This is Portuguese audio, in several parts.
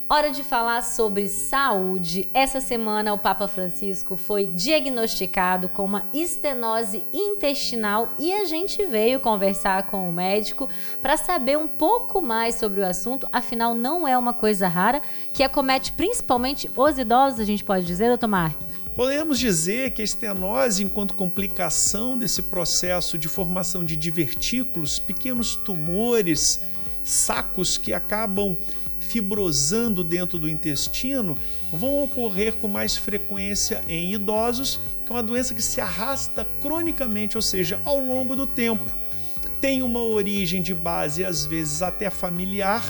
Hora de falar sobre saúde. Essa semana o Papa Francisco foi diagnosticado com uma estenose intestinal e a gente veio conversar com o médico para saber um pouco mais sobre o assunto. Afinal, não é uma coisa rara que acomete principalmente os idosos, a gente pode dizer, doutor Mark? Podemos dizer que a estenose, enquanto complicação desse processo de formação de divertículos, pequenos tumores, sacos que acabam fibrosando dentro do intestino, vão ocorrer com mais frequência em idosos, que é uma doença que se arrasta cronicamente, ou seja, ao longo do tempo. Tem uma origem de base, às vezes até familiar,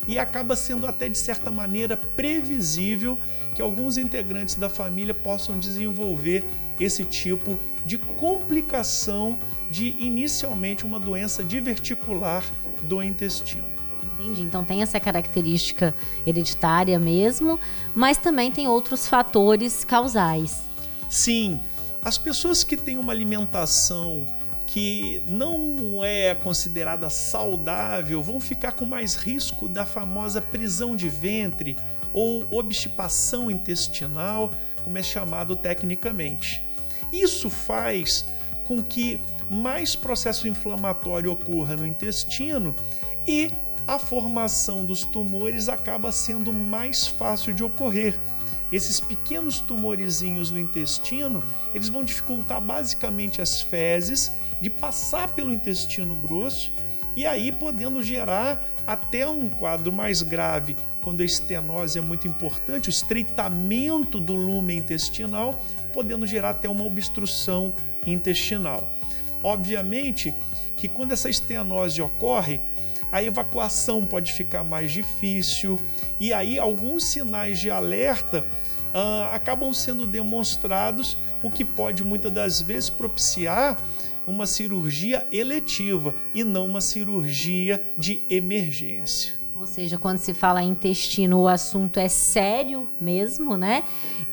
e acaba sendo até de certa maneira previsível que alguns integrantes da família possam desenvolver esse tipo de complicação de inicialmente uma doença diverticular do intestino. Entendi, então tem essa característica hereditária mesmo, mas também tem outros fatores causais. Sim, as pessoas que têm uma alimentação que não é considerada saudável vão ficar com mais risco da famosa prisão de ventre ou obstipação intestinal, como é chamado tecnicamente. Isso faz com que mais processo inflamatório ocorra no intestino e a formação dos tumores acaba sendo mais fácil de ocorrer. Esses pequenos tumorezinhos no intestino, eles vão dificultar basicamente as fezes de passar pelo intestino grosso e aí podendo gerar até um quadro mais grave, quando a estenose é muito importante, o estreitamento do lumen intestinal, podendo gerar até uma obstrução intestinal. Obviamente que quando essa estenose ocorre, a evacuação pode ficar mais difícil e aí alguns sinais de alerta acabam sendo demonstrados, o que pode muitas das vezes propiciar uma cirurgia eletiva e não uma cirurgia de emergência. Ou seja, quando se fala em intestino, o assunto é sério mesmo, né?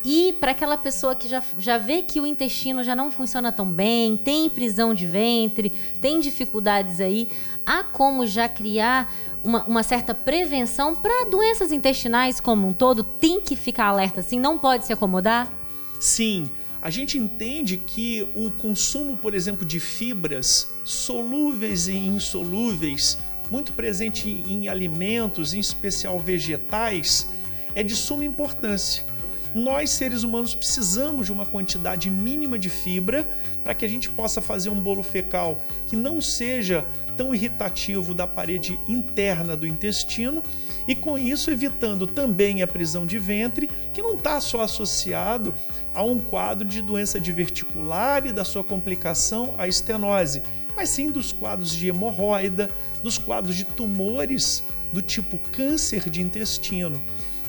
E para aquela pessoa que já vê que o intestino já não funciona tão bem, tem prisão de ventre, tem dificuldades aí, há como já criar uma certa prevenção para doenças intestinais como um todo? Tem que ficar alerta assim, não pode se acomodar? Sim, a gente entende que o consumo, por exemplo, de fibras solúveis e insolúveis, muito presente em alimentos, em especial vegetais, é de suma importância. Nós, seres humanos, precisamos de uma quantidade mínima de fibra para que a gente possa fazer um bolo fecal que não seja tão irritativo da parede interna do intestino e, com isso, evitando também a prisão de ventre, que não está só associado a um quadro de doença diverticular e da sua complicação, a estenose, mas sim dos quadros de hemorroida, dos quadros de tumores do tipo câncer de intestino.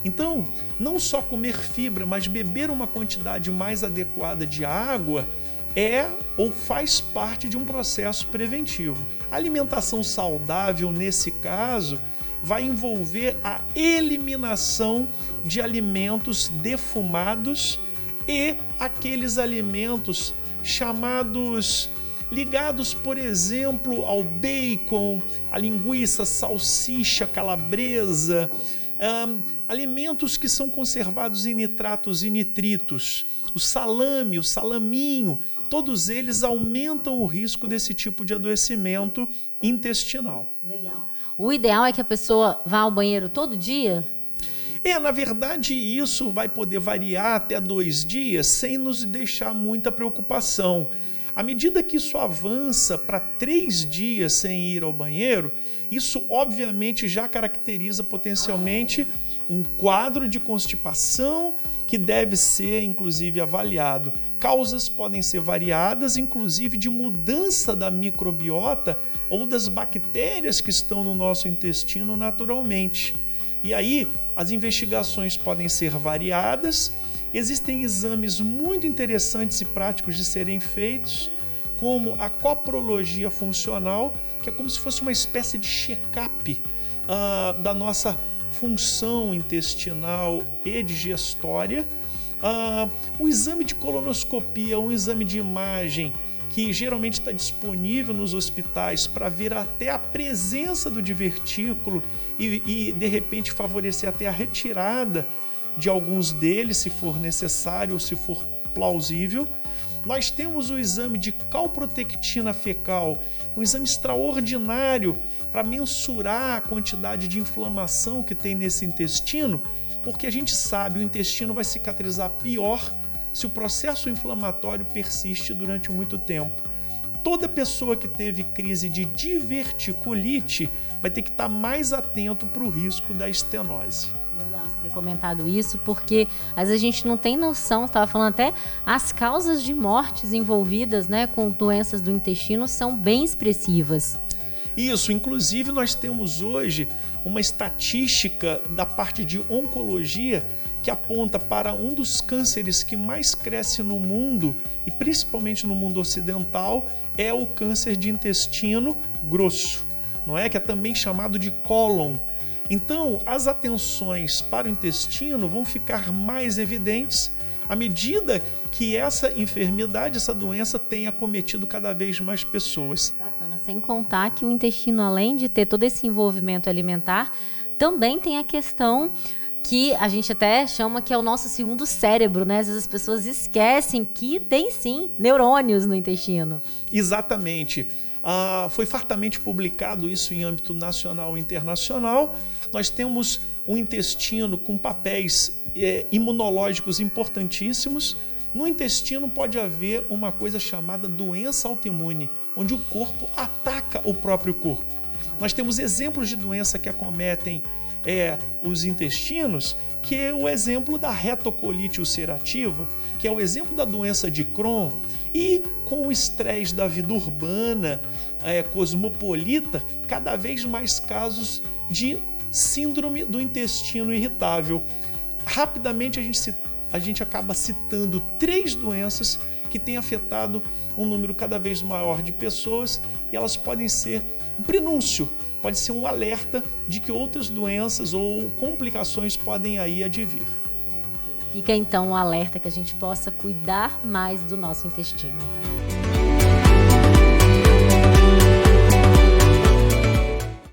Então, não só comer fibra, mas beber uma quantidade mais adequada de água é ou faz parte de um processo preventivo. A alimentação saudável, nesse caso, vai envolver a eliminação de alimentos defumados e aqueles alimentos chamados ligados, por exemplo, ao bacon, à linguiça, salsicha, calabresa, alimentos que são conservados em nitratos e nitritos, o salame, o salaminho, todos eles aumentam o risco desse tipo de adoecimento intestinal. Legal. O ideal é que a pessoa vá ao banheiro todo dia? Na verdade, isso vai poder variar até 2 dias sem nos deixar muita preocupação. À medida que isso avança para 3 dias sem ir ao banheiro, isso obviamente já caracteriza potencialmente um quadro de constipação que deve ser inclusive avaliado. Causas podem ser variadas, inclusive de mudança da microbiota ou das bactérias que estão no nosso intestino naturalmente. E aí as investigações podem ser variadas. Existem exames muito interessantes e práticos de serem feitos, como a coprologia funcional, que é como se fosse uma espécie de check-up da nossa função intestinal e digestória. O exame de colonoscopia, um exame de imagem que geralmente está disponível nos hospitais para ver até a presença do divertículo e de repente favorecer até a retirada de alguns deles, se for necessário ou se for plausível. Nós temos o exame de calprotectina fecal, um exame extraordinário para mensurar a quantidade de inflamação que tem nesse intestino, porque a gente sabe que o intestino vai cicatrizar pior se o processo inflamatório persiste durante muito tempo. Toda pessoa que teve crise de diverticulite vai ter que estar mais atento para o risco da estenose. Legal você ter comentado isso, porque às vezes a gente não tem noção, você estava falando até, as causas de mortes envolvidas, né, com doenças do intestino são bem expressivas. Isso, inclusive nós temos hoje uma estatística da parte de oncologia que aponta para um dos cânceres que mais cresce no mundo, e principalmente no mundo ocidental, é o câncer de intestino grosso, não é? Que é também chamado de cólon. Então, as atenções para o intestino vão ficar mais evidentes à medida que essa enfermidade, essa doença tem acometido cada vez mais pessoas. Bacana, sem contar que o intestino, além de ter todo esse envolvimento alimentar, também tem a questão que a gente até chama que é o nosso segundo cérebro, né? Às vezes as pessoas esquecem que tem sim neurônios no intestino. Exatamente. Foi fartamente publicado isso em âmbito nacional e internacional. Nós temos um intestino com papéis imunológicos importantíssimos. No intestino pode haver uma coisa chamada doença autoimune, onde o corpo ataca o próprio corpo. Nós temos exemplos de doença que acometem os intestinos, que é o exemplo da retocolite ulcerativa, que é o exemplo da doença de Crohn, e com o estresse da vida urbana, cosmopolita, cada vez mais casos de síndrome do intestino irritável. Rapidamente a gente acaba citando 3 doenças que têm afetado um número cada vez maior de pessoas, e elas podem ser um prenúncio, pode ser um alerta de que outras doenças ou complicações podem aí advir. Fica então um alerta que a gente possa cuidar mais do nosso intestino.